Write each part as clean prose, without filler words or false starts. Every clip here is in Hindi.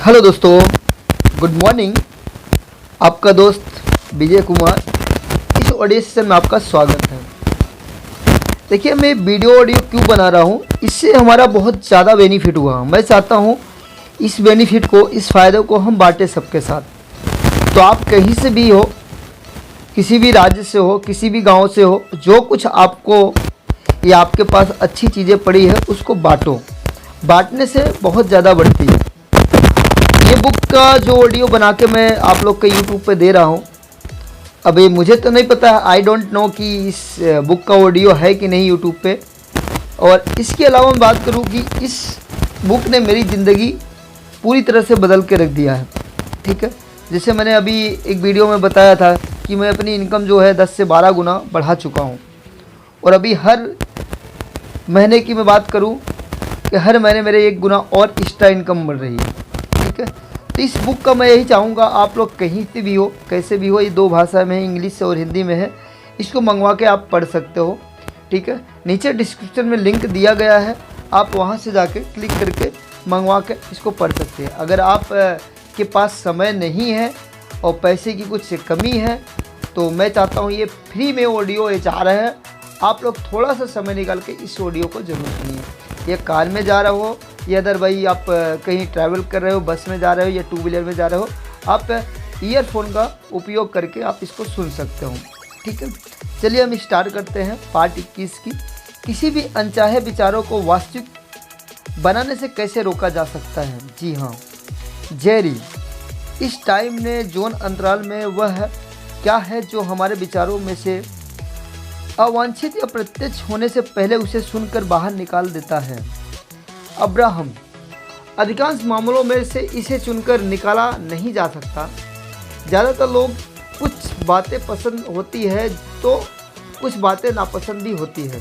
हेलो दोस्तों, गुड मॉर्निंग। आपका दोस्त विजय कुमार। इस ऑडियो सेशन में आपका स्वागत है। देखिए, मैं ऑडियो क्यों बना रहा हूँ, इससे हमारा बहुत ज़्यादा बेनिफिट हुआ। मैं चाहता हूँ इस बेनिफिट को, इस फ़ायदे को हम बांटें सबके साथ। तो आप कहीं से भी हो, किसी भी राज्य से हो, किसी भी गांव से हो, जो कुछ आपको या आपके पास अच्छी चीज़ें पड़ी है उसको बांटो। बांटने से बहुत ज़्यादा बढ़ती है। ये बुक का जो ऑडियो बना के मैं आप लोग के यूट्यूब पे दे रहा हूँ, अभी मुझे तो नहीं पता, आई डोंट नो कि इस बुक का ऑडियो है कि नहीं यूट्यूब पे। और इसके अलावा मैं बात करूँ कि इस बुक ने मेरी ज़िंदगी पूरी तरह से बदल के रख दिया है। ठीक है, जैसे मैंने अभी एक वीडियो में बताया था कि मैं अपनी इनकम जो है 10 से 12 गुना बढ़ा चुका हूँ। और अभी हर महीने की मैं बात करूँ कि हर महीने मेरे 1 गुना और एक्स्ट्रा इनकम बढ़ रही है। ठीक है, तो इस बुक का मैं यही चाहूँगा, आप लोग कहीं से भी हो, कैसे भी हो, ये 2 भाषा में है, इंग्लिश और हिंदी में है। इसको मंगवा के आप पढ़ सकते हो। ठीक है, नीचे डिस्क्रिप्शन में लिंक दिया गया है, आप वहाँ से जाके क्लिक करके मंगवा के इसको पढ़ सकते हैं। अगर आप के पास समय नहीं है और पैसे की कुछ कमी है, तो मैं चाहता हूँ ये फ्री में ऑडियो ये जा रहा है, आप लोग थोड़ा सा समय निकाल के इस ऑडियो को ज़रूर सुनिए। ये कार में जा रहे हो या अदर भाई आप कहीं ट्रैवल कर रहे हो, बस में जा रहे हो या 2 व्हीलर में जा रहे हो, आप ईयरफोन का उपयोग करके आप इसको सुन सकते हो। ठीक है, चलिए हम स्टार्ट करते हैं पार्ट 21 की। किसी भी अनचाहे विचारों को वास्तविक बनाने से कैसे रोका जा सकता है। जी हाँ, जेरी इस टाइम ने जोन अंतराल में वह क्या है जो हमारे विचारों में से अवांछित या प्रत्यक्ष होने से पहले उसे सुनकर बाहर निकाल देता है। अब्राहम अधिकांश मामलों में से इसे चुनकर निकाला नहीं जा सकता। ज़्यादातर लोग कुछ बातें पसंद होती है तो कुछ बातें नापसंद भी होती है।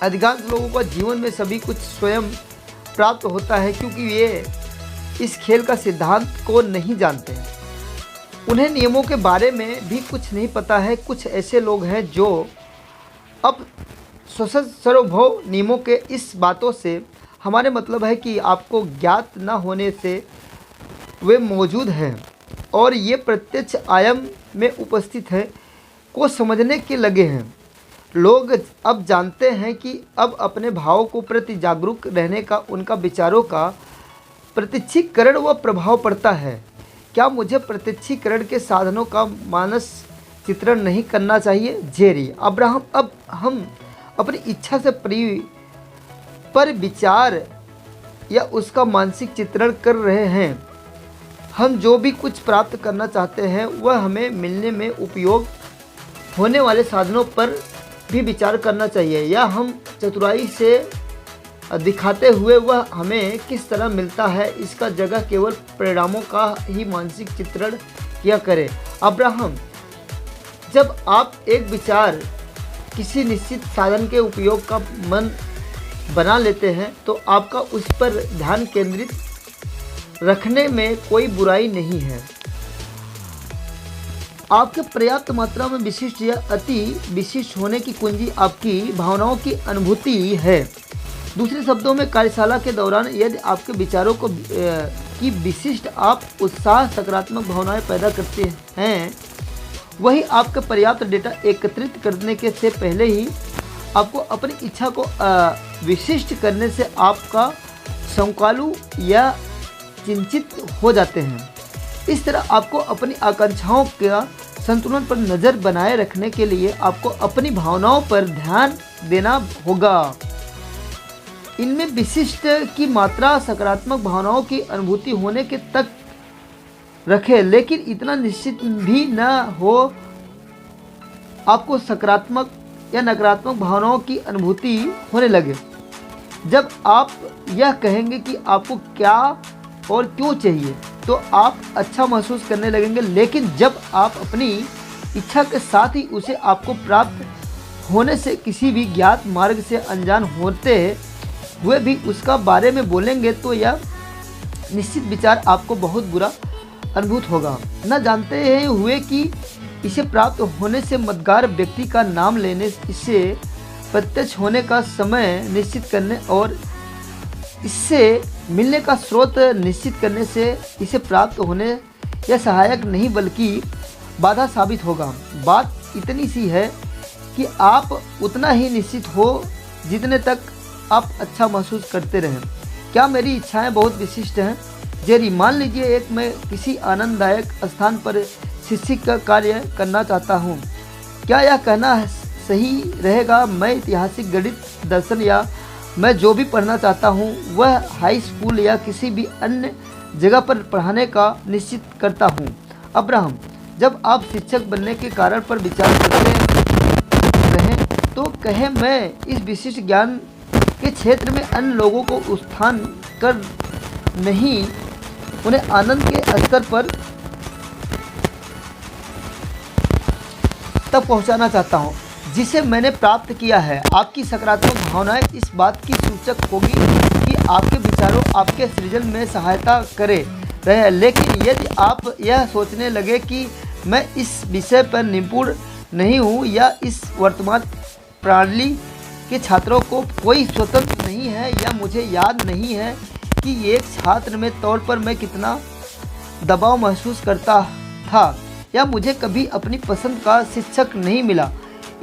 अधिकांश लोगों का जीवन में सभी कुछ स्वयं प्राप्त होता है क्योंकि ये इस खेल का सिद्धांत को नहीं जानते हैं। उन्हें नियमों के बारे में भी कुछ नहीं पता है। कुछ ऐसे लोग हैं जो अब सर्वभौम नियमों के इस बातों से हमारे मतलब है कि आपको ज्ञात न होने से वे मौजूद हैं और ये प्रत्यक्ष आयाम में उपस्थित है को समझने के लगे हैं। लोग अब जानते हैं कि अब अपने भावों को प्रति जागरूक रहने का उनका विचारों का प्रत्यक्षीकरण व प्रभाव पड़ता है। क्या मुझे प्रत्यक्षीकरण के साधनों का मानस चित्रण नहीं करना चाहिए। जेरी अब्राहम अब हम अपनी इच्छा से पर विचार या उसका मानसिक चित्रण कर रहे हैं। हम जो भी कुछ प्राप्त करना चाहते हैं वह हमें मिलने में उपयोग होने वाले साधनों पर भी विचार करना चाहिए या हम चतुराई से दिखाते हुए वह हमें किस तरह मिलता है इसका जगह केवल परिणामों का ही मानसिक चित्रण किया करें। अब्राहम जब आप एक विचार किसी निश्चित साधन के उपयोग का मन बना लेते हैं तो आपका उस पर ध्यान केंद्रित रखने में कोई बुराई नहीं है। आपके पर्याप्त मात्रा में विशिष्ट या अति विशिष्ट होने की कुंजी आपकी भावनाओं की अनुभूति है। दूसरे शब्दों में, कार्यशाला के दौरान यदि आपके विचारों को की विशिष्ट आप उत्साह सकारात्मक भावनाएं पैदा करते हैं, वही आपके पर्याप्त डेटा एकत्रित करने के से पहले ही आपको अपनी इच्छा को विशिष्ट करने से आपका शंकालु या चिंतित हो जाते हैं। इस तरह आपको अपनी आकांक्षाओं का संतुलन पर नज़र बनाए रखने के लिए आपको अपनी भावनाओं पर ध्यान देना होगा। इनमें विशिष्ट की मात्रा सकारात्मक भावनाओं की अनुभूति होने के तक रखें, लेकिन इतना निश्चित भी न हो आपको सकारात्मक या नकारात्मक भावनाओं की अनुभूति होने लगे। जब आप यह कहेंगे कि आपको क्या और क्यों चाहिए तो आप अच्छा महसूस करने लगेंगे, लेकिन जब आप अपनी इच्छा के साथ ही उसे आपको प्राप्त होने से किसी भी ज्ञात मार्ग से अनजान होते हुए भी उसका बारे में बोलेंगे तो यह निश्चित विचार आपको बहुत बुरा अनुभूत होगा। न जानते हुए कि इसे प्राप्त होने से मददगार व्यक्ति का नाम लेने, इससे प्रत्यक्ष होने का समय निश्चित करने और इससे मिलने का स्रोत निश्चित करने से इसे प्राप्त होने यह सहायक नहीं बल्कि बाधा साबित होगा। बात इतनी सी है कि आप उतना ही निश्चित हो जितने तक आप अच्छा महसूस करते रहें। क्या मेरी इच्छाएं बहुत विशिष्ट हैं? जेरी, मान लीजिए मैं किसी आनंददायक स्थान पर शिक्षक का कार्य करना चाहता हूँ। क्या यह कहना सही रहेगा मैं ऐतिहासिक, गणित, दर्शन या मैं जो भी पढ़ना चाहता हूँ वह हाई स्कूल या किसी भी अन्य जगह पर पढ़ाने का निश्चित करता हूँ? अब्राहम, जब आप शिक्षक बनने के कारण पर विचार करते रहें तो कहें मैं इस विशिष्ट ज्ञान के क्षेत्र में अन्य लोगों को उत्थान कर नहीं, उन्हें आनंद के स्तर पर तक पहुंचाना चाहता हूं जिसे मैंने प्राप्त किया है। आपकी सकारात्मक भावनाएं इस बात की सूचक होगी कि आपके विचारों आपके सृजन में सहायता करे रहे। लेकिन यदि आप यह सोचने लगे कि मैं इस विषय पर निपुण नहीं हूं या इस वर्तमान प्रणाली के छात्रों को कोई स्वतंत्र नहीं है या मुझे याद नहीं है कि एक छात्र में तौर पर मैं कितना दबाव महसूस करता था या मुझे कभी अपनी पसंद का शिक्षक नहीं मिला,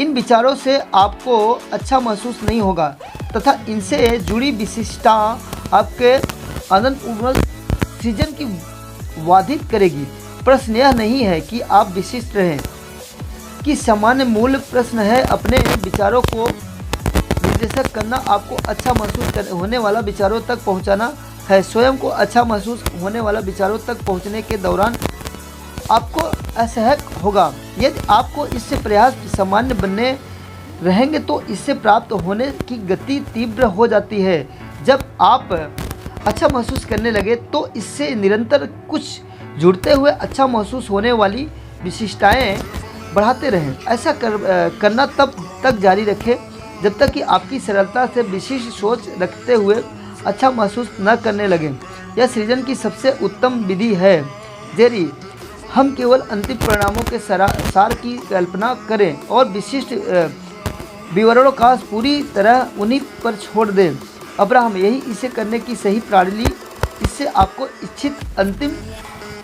इन विचारों से आपको अच्छा महसूस नहीं होगा तथा इनसे जुड़ी विशिष्टता आपके आनंदपूर्ण सृजन की बाधित करेगी। प्रश्न यह नहीं है कि आप विशिष्ट रहें कि सामान्य मूल प्रश्न है अपने विचारों को निर्देशित करना, आपको अच्छा महसूस होने वाला विचारों तक पहुंचाना है। स्वयं को अच्छा महसूस होने वाला विचारों तक पहुंचने के दौरान आपको असहज होगा। यदि आपको इससे प्रयास सामान्य बनने रहेंगे तो इससे प्राप्त होने की गति तीव्र हो जाती है। जब आप अच्छा महसूस करने लगे तो इससे निरंतर कुछ जुड़ते हुए अच्छा महसूस होने वाली विशिष्टताएं बढ़ाते रहें। ऐसा करना तब तक जारी रखें जब तक कि आपकी सरलता से विशिष्ट सोच रखते हुए अच्छा महसूस न करने लगें। यह सृजन की सबसे उत्तम विधि है। जेरी, हम केवल अंतिम परिणामों के सार की कल्पना करें और विशिष्ट विवरणों का पूरी तरह उन्हीं पर छोड़ दें। अब्राहम, यही इसे करने की सही प्रणाली। इससे आपको इच्छित अंतिम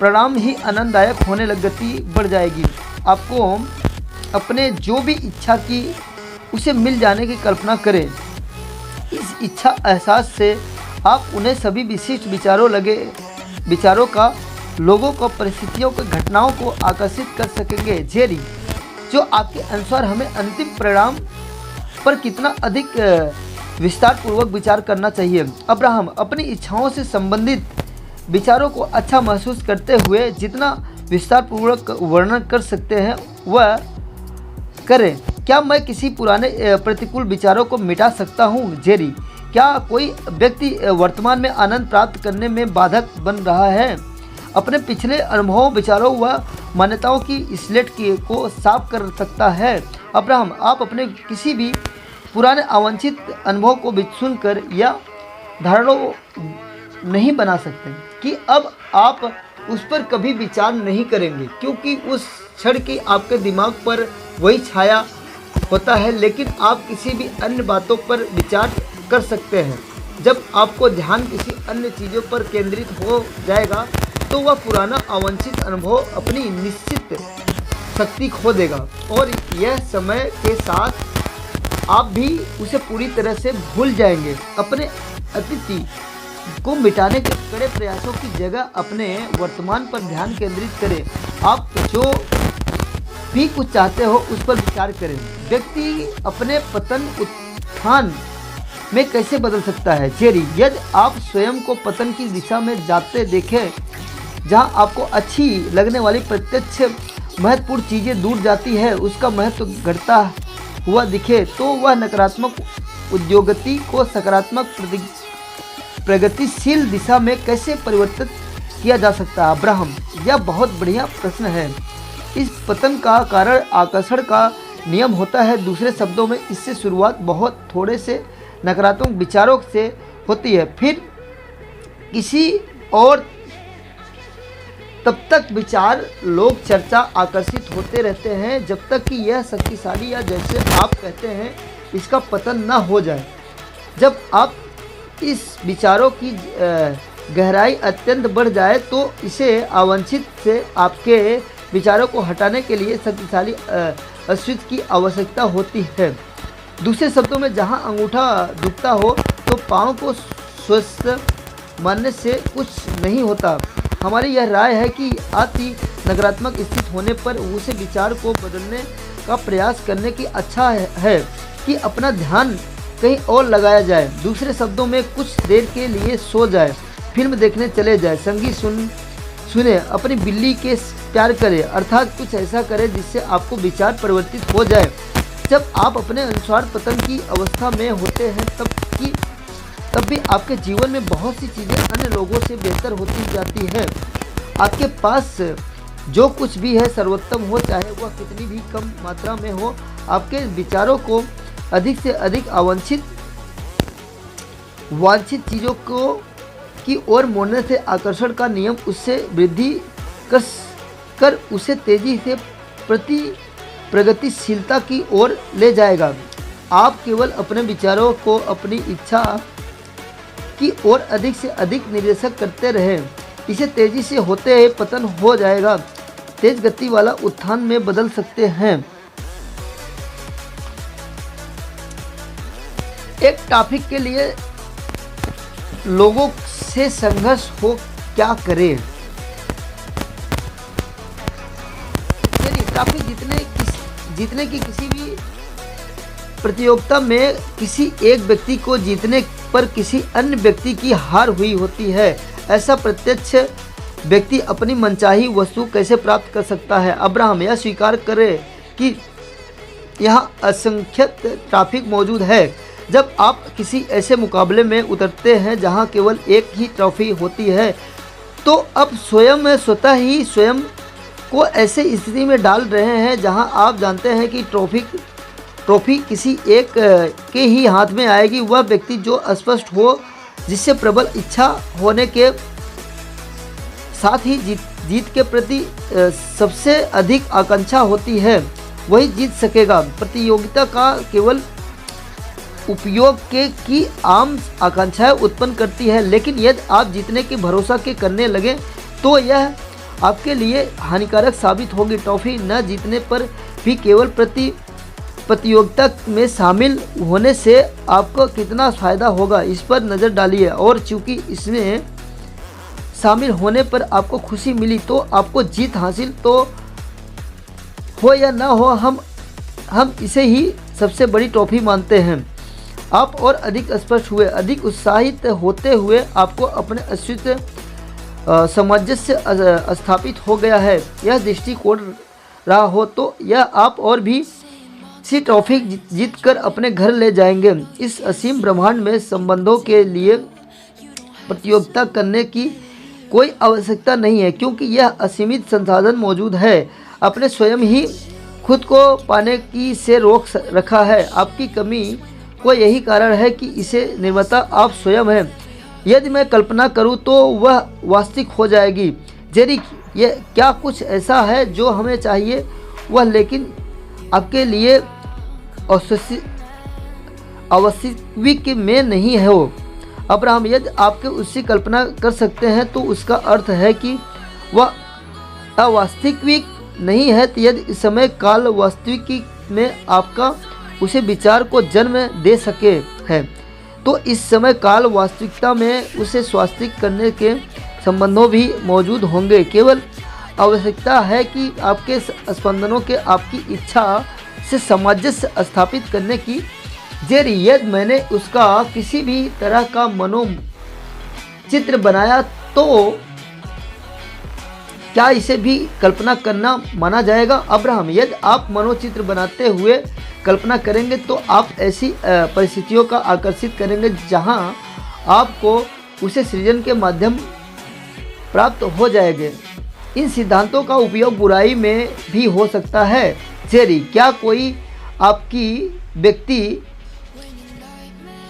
परिणाम ही आनंददायक होने लग गति बढ़ जाएगी। आपको अपने जो भी इच्छा की उसे मिल जाने की कल्पना करें। इस इच्छा एहसास से आप उन्हें सभी विशिष्ट विचारों का, लोगों को, परिस्थितियों को, घटनाओं को आकर्षित कर सकेंगे। जेरी, जो आपके अनुसार हमें अंतिम परिणाम पर कितना अधिक विस्तार पूर्वक विचार करना चाहिए? अब्राहम, अपनी इच्छाओं से संबंधित विचारों को अच्छा महसूस करते हुए जितना विस्तार पूर्वक वर्णन कर सकते हैं वह करें। क्या मैं किसी पुराने प्रतिकूल विचारों को मिटा सकता हूँ? जेरी, क्या कोई व्यक्ति वर्तमान में आनंद प्राप्त करने में बाधक बन रहा है? अपने पिछले अनुभवों, विचारों व मान्यताओं की स्लेट को साफ कर सकता है। अब्राहम, आप अपने किसी भी पुराने अवांछित अनुभव को सुनकर या धारणों नहीं बना सकते कि अब आप उस पर कभी विचार नहीं करेंगे क्योंकि उस क्षण की आपके दिमाग पर वही छाया होता है। लेकिन आप किसी भी अन्य बातों पर विचार कर सकते हैं। जब आपको ध्यान किसी अन्य चीज़ों पर केंद्रित हो जाएगा तो वह पुराना अवांछित अनुभव अपनी निश्चित शक्ति खो देगा और यह समय के साथ आप भी उसे पूरी तरह से भूल जाएंगे। अपने अतीत को मिटाने के कड़े प्रयासों की जगह अपने वर्तमान पर ध्यान केंद्रित करें। आप जो भी कुछ चाहते हो उस पर विचार करें। व्यक्ति अपने पतन उत्थान में कैसे बदल सकता है? जेरी, यदि आप स्वयं को पतन की दिशा में जाते देखें जहां आपको अच्छी लगने वाली प्रत्यक्ष महत्वपूर्ण चीज़ें दूर जाती है, उसका महत्व घटता हुआ दिखे तो वह नकारात्मक उद्योगति को सकारात्मक प्रगतिशील दिशा में कैसे परिवर्तित किया जा सकता है? अब्राहम, यह बहुत बढ़िया प्रश्न है। इस पतन का कारण आकर्षण का नियम होता है। दूसरे शब्दों में इससे शुरुआत बहुत थोड़े से नकारात्मक विचारों से होती है, फिर किसी और तब तक विचार, लोग, चर्चा आकर्षित होते रहते हैं जब तक कि यह शक्तिशाली या जैसे आप कहते हैं इसका पतन न हो जाए। जब आप इस विचारों की गहराई अत्यंत बढ़ जाए तो इसे अवांछित से आपके विचारों को हटाने के लिए शक्तिशाली अस्तित्व की आवश्यकता होती है। दूसरे शब्दों में, जहां अंगूठा दुखता हो तो पाँव को स्वस्थ मानने से कुछ नहीं होता। हमारी यह राय है कि अति नकारात्मक स्थिति होने पर उसे विचार को बदलने का प्रयास करने की अच्छा है कि अपना ध्यान कहीं और लगाया जाए। दूसरे शब्दों में, कुछ देर के लिए सो जाए, फिल्म देखने चले जाए, संगीत सुने, अपनी बिल्ली के प्यार करें, अर्थात कुछ ऐसा करें जिससे आपको विचार परिवर्तित हो जाए। जब आप अपने अनुसार पतन की अवस्था में होते हैं तब भी आपके जीवन में बहुत सी चीज़ें अन्य लोगों से बेहतर होती जाती है। आपके पास जो कुछ भी है सर्वोत्तम हो, चाहे वह कितनी भी कम मात्रा में हो। आपके विचारों को अधिक से अधिक वांछित चीज़ों को की ओर मोड़ने से आकर्षण का नियम उससे वृद्धि कर उसे तेजी से प्रगतिशीलता की ओर ले जाएगा। आप केवल अपने विचारों को अपनी इच्छा की ओर अधिक से अधिक निर्देशित करते रहें, इसे तेजी से होते हुए पतन हो जाएगा तेज गति वाला उत्थान में बदल सकते हैं। एक टॉपिक के लिए लोगों से संघर्ष हो, क्या करें? टॉपिक जीतने की किसी भी प्रतियोगिता में किसी एक व्यक्ति को जीतने पर किसी अन्य व्यक्ति की हार हुई होती है। ऐसा प्रत्यक्ष व्यक्ति अपनी मनचाही वस्तु कैसे प्राप्त कर सकता है? अब्राहम यह स्वीकार करे कि यहाँ असंख्य ट्रॉफी मौजूद है। जब आप किसी ऐसे मुकाबले में उतरते हैं जहाँ केवल एक ही ट्रॉफी होती है तो अब स्वतः ही स्वयं को ऐसे स्थिति में डाल रहे हैं जहाँ आप जानते हैं कि ट्रॉफी किसी एक के ही हाथ में आएगी। वह व्यक्ति जो अस्पष्ट हो, जिससे प्रबल इच्छा होने के साथ ही जीत के प्रति सबसे अधिक आकांक्षा होती है, वही जीत सकेगा। प्रतियोगिता का केवल उपयोग की आम आकांक्षाएं उत्पन्न करती है, लेकिन यदि आप जीतने के भरोसा के करने लगे तो यह आपके लिए हानिकारक साबित होगी। ट्रॉफी न जीतने पर भी केवल प्रतियोगिता में शामिल होने से आपको कितना फ़ायदा होगा, इस पर नज़र डालिए। और चूंकि इसमें शामिल होने पर आपको खुशी मिली तो आपको जीत हासिल तो हो या ना हो, हम इसे ही सबसे बड़ी ट्रॉफी मानते हैं। आप और अधिक स्पष्ट हुए, अधिक उत्साहित होते हुए आपको अपने अस्तित्व सामंजस्य स्थापित हो गया है, यह दृष्टिकोण रहा हो तो यह आप और भी सी ट्रॉफी जीत कर अपने घर ले जाएंगे। इस असीम ब्रह्मांड में संबंधों के लिए प्रतियोगिता करने की कोई आवश्यकता नहीं है, क्योंकि यह असीमित संसाधन मौजूद है। अपने स्वयं ही खुद को पाने की से रोक रखा है। आपकी कमी को यही कारण है कि इसे निर्माता आप स्वयं हैं। यदि मैं कल्पना करूं तो वह वास्तविक हो जाएगी। जेरी, यह क्या कुछ ऐसा है जो हमें चाहिए वह, लेकिन आपके लिए अवास्तविक में नहीं है हो। अब्राहम, यदि आपके उसकी कल्पना कर सकते हैं तो उसका अर्थ है कि वह अवास्तविक नहीं है। यदि समय काल वास्तविक में आपका उसे विचार को जन्म दे सके है तो इस समय काल वास्तविकता में उसे स्वास्थ्यिक करने के संबंधों भी मौजूद होंगे। केवल आवश्यकता है कि आपके स्पंदनों के आपकी इच्छा से सामंजस्य स्थापित करने की। जेरी, यदि मैंने उसका किसी भी तरह का मनोचित्र बनाया तो क्या इसे भी कल्पना करना माना जाएगा? अब्राहम, यदि आप मनोचित्र बनाते हुए कल्पना करेंगे तो आप ऐसी परिस्थितियों का आकर्षित करेंगे जहां आपको उसे सृजन के माध्यम प्राप्त हो जाएंगे। इन सिद्धांतों का उपयोग बुराई में भी हो सकता है। जेरी, क्या कोई आपकी व्यक्ति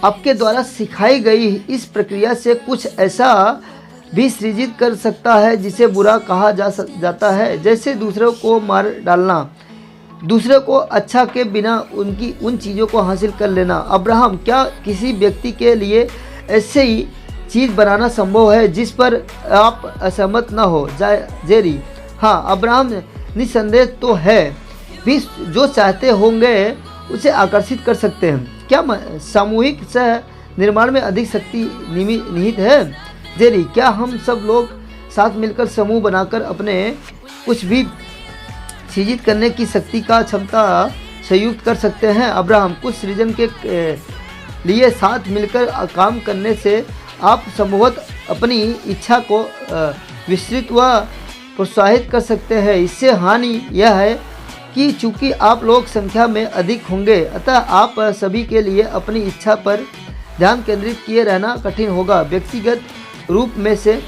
आपके द्वारा सिखाई गई इस प्रक्रिया से कुछ ऐसा भी सृजित कर सकता है जिसे बुरा कहा जाता है, जैसे दूसरों को मार डालना, दूसरे को अच्छा के बिना उन चीज़ों को हासिल कर लेना? अब्राहम, क्या किसी व्यक्ति के लिए ऐसे ही चीज़ बनाना संभव है जिस पर आप असहमत न हो। जेरी, हाँ, अब्राहम निसंदेह तो है भी जो चाहते होंगे उसे आकर्षित कर सकते हैं। क्या सामूहिक सह निर्माण में अधिक शक्ति निहित है? जेरी, क्या हम सब लोग साथ मिलकर समूह बनाकर अपने कुछ भी सृजित करने की शक्ति का क्षमता संयुक्त कर सकते हैं? अब्राहम, कुछ सृजन के लिए साथ मिलकर काम करने से आप संभवतः अपनी इच्छा को विस्तृत व प्रोत्साहित कर सकते हैं। इससे हानि यह है कि चूंकि आप लोग संख्या में अधिक होंगे, अतः आप सभी के लिए अपनी इच्छा पर ध्यान केंद्रित किए रहना कठिन होगा। व्यक्तिगत रूप में से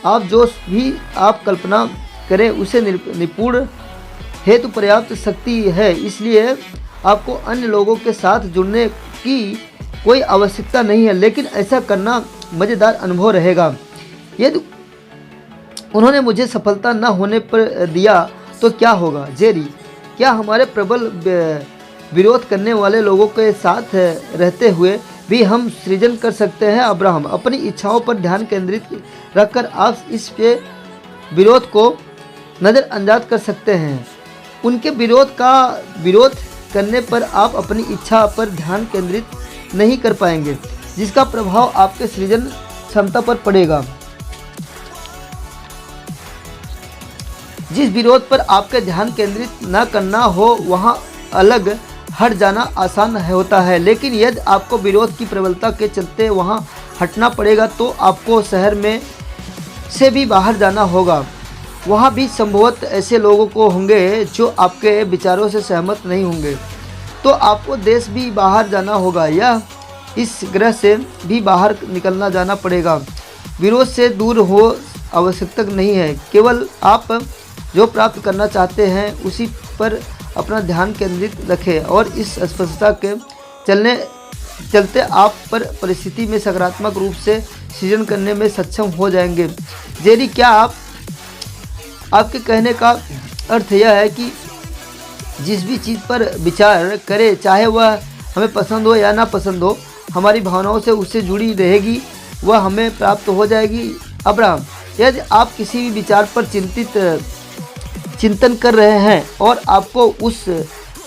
आप जो भी आप कल्पना करें उसे निपुण हेतु पर्याप्त शक्ति है, इसलिए आपको अन्य लोगों के साथ जुड़ने की कोई आवश्यकता नहीं है, लेकिन ऐसा करना मज़ेदार अनुभव रहेगा। यदि उन्होंने मुझे सफलता न होने पर दिया तो क्या होगा? जेरी, क्या हमारे प्रबल विरोध करने वाले लोगों के साथ रहते हुए भी हम सृजन कर सकते हैं? अब्राहम, अपनी इच्छाओं पर ध्यान केंद्रित रखकर आप इस पे विरोध को नज़रअंदाज कर सकते हैं। उनके विरोध करने पर आप अपनी इच्छा पर ध्यान केंद्रित नहीं कर पाएंगे, जिसका प्रभाव आपके सृजन क्षमता पर पड़ेगा। जिस विरोध पर आपके ध्यान केंद्रित न करना हो वहां अलग हट जाना आसान होता है, लेकिन यदि आपको विरोध की प्रबलता के चलते वहां हटना पड़ेगा तो आपको शहर में से भी बाहर जाना होगा। वहाँ भी संभवतः ऐसे लोगों को होंगे जो आपके विचारों से सहमत नहीं होंगे, तो आपको देश भी बाहर जाना होगा या इस ग्रह से भी बाहर निकलना जाना पड़ेगा। विरोध से दूर हो आवश्यकता नहीं है, केवल आप जो प्राप्त करना चाहते हैं उसी पर अपना ध्यान केंद्रित रखें और इस स्पष्टता के चलते आप पर परिस्थिति में सकारात्मक रूप से सृजन करने में सक्षम हो जाएंगे। जेरी, क्या आपके कहने का अर्थ यह है कि जिस भी चीज़ पर विचार करें, चाहे वह हमें पसंद हो या ना पसंद हो, हमारी भावनाओं से उससे जुड़ी रहेगी, वह हमें प्राप्त हो जाएगी? अब्राहम, यदि आप किसी भी विचार पर चिंतन कर रहे हैं और आपको उस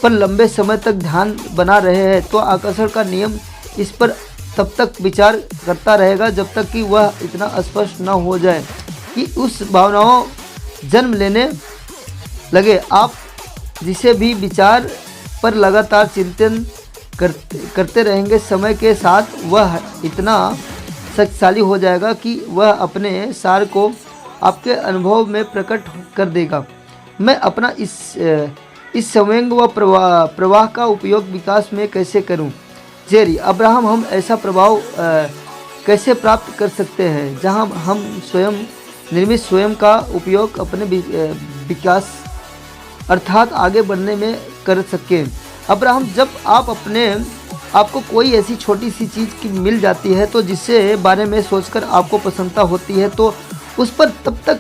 पर लंबे समय तक ध्यान बना रहे हैं, तो आकर्षण का नियम इस पर तब तक विचार करता रहेगा जब तक कि वह इतना स्पष्ट न हो जाए कि उस भावनाओं जन्म लेने लगे। आप जिसे भी विचार पर लगातार चिंतन करते रहेंगे, समय के साथ वह इतना शक्तिशाली हो जाएगा कि वह अपने सार को आपके अनुभव में प्रकट कर देगा। मैं अपना इस संवेग व प्रवाह का उपयोग विकास में कैसे करूं? जेरी, अब्राहम, हम ऐसा प्रभाव कैसे प्राप्त कर सकते हैं जहां हम स्वयं निर्मित स्वयं का उपयोग अपने विकास अर्थात आगे बढ़ने में कर सकें? अब्राहम, जब आपको कोई ऐसी छोटी सी चीज़ की मिल जाती है तो जिससे बारे में सोचकर आपको प्रसन्नता होती है, तो उस पर तब तक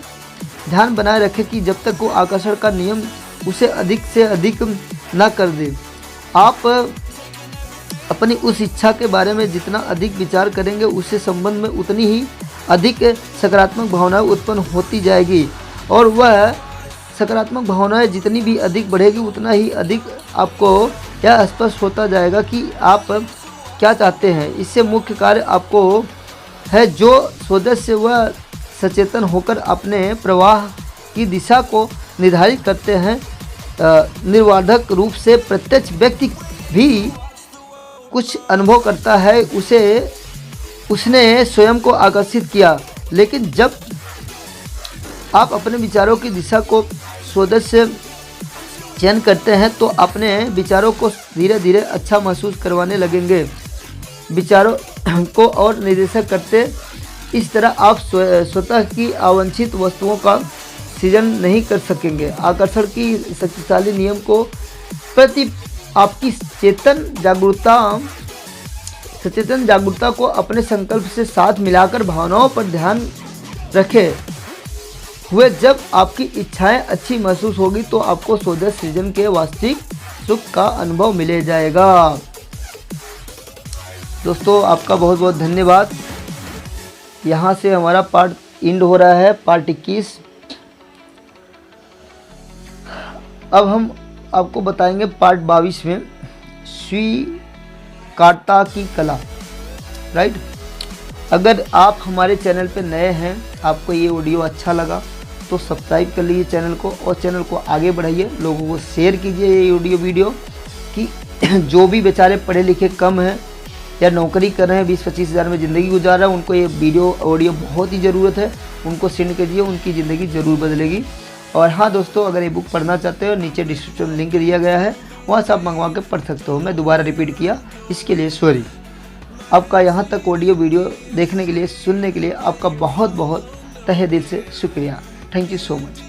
ध्यान बनाए रखें कि जब तक वो आकर्षण का नियम उसे अधिक से अधिक ना कर दे। आप अपनी उस इच्छा के बारे में जितना अधिक विचार करेंगे, उससे संबंध में उतनी ही अधिक सकारात्मक भावनाएं उत्पन्न होती जाएगी, और वह सकारात्मक भावनाएं जितनी भी अधिक बढ़ेगी उतना ही अधिक आपको यह स्पष्ट होता जाएगा कि आप क्या चाहते हैं। इससे मुख्य कार्य आपको है जो सदस्य वह सचेतन होकर अपने प्रवाह की दिशा को निर्धारित करते हैं। निर्वाधक रूप से प्रत्यक्ष व्यक्ति भी कुछ अनुभव करता है, उसने स्वयं को आकर्षित किया, लेकिन जब आप अपने विचारों की दिशा को सदस्य चयन करते हैं तो अपने विचारों को धीरे धीरे अच्छा महसूस करवाने लगेंगे। विचारों को और निर्देशित करते इस तरह आप स्वतः की अवांछित वस्तुओं का सृजन नहीं कर सकेंगे। आकर्षण की शक्तिशाली नियम को प्रति आपकी सचेतन जागरूकता को अपने संकल्प से साथ मिलाकर भावनाओं पर ध्यान रखे हुए जब आपकी इच्छाएं अच्छी महसूस होगी तो आपको स्वदेश सृजन के वास्तविक सुख का अनुभव मिले जाएगा। दोस्तों, आपका बहुत बहुत धन्यवाद। यहाँ से हमारा पार्ट एंड हो रहा है, पार्ट 21। अब हम आपको बताएंगे पार्ट 22 में स्वीकार्यता की कला, राइट। अगर आप हमारे चैनल पे नए हैं, आपको ये ऑडियो अच्छा लगा तो सब्सक्राइब कर लीजिए चैनल को और चैनल को आगे बढ़ाइए, लोगों को शेयर कीजिए ये ऑडियो वीडियो कि जो भी बेचारे पढ़े लिखे कम हैं या नौकरी कर रहे हैं, 20-25 हज़ार में ज़िंदगी गुजार रहे हैं, उनको ये वीडियो ऑडियो बहुत ही ज़रूरत है। उनको सेंड कीजिए, उनकी ज़िंदगी ज़रूर बदलेगी। और हाँ दोस्तों, अगर ये बुक पढ़ना चाहते हो, नीचे डिस्क्रिप्शन लिंक दिया गया है, वहाँ से आप मंगवा के पढ़ सकते हो। मैं दोबारा रिपीट किया, इसके लिए सॉरी। आपका यहाँ तक ऑडियो वीडियो देखने के लिए, सुनने के लिए आपका बहुत बहुत तहे दिल से शुक्रिया। Thank you so much.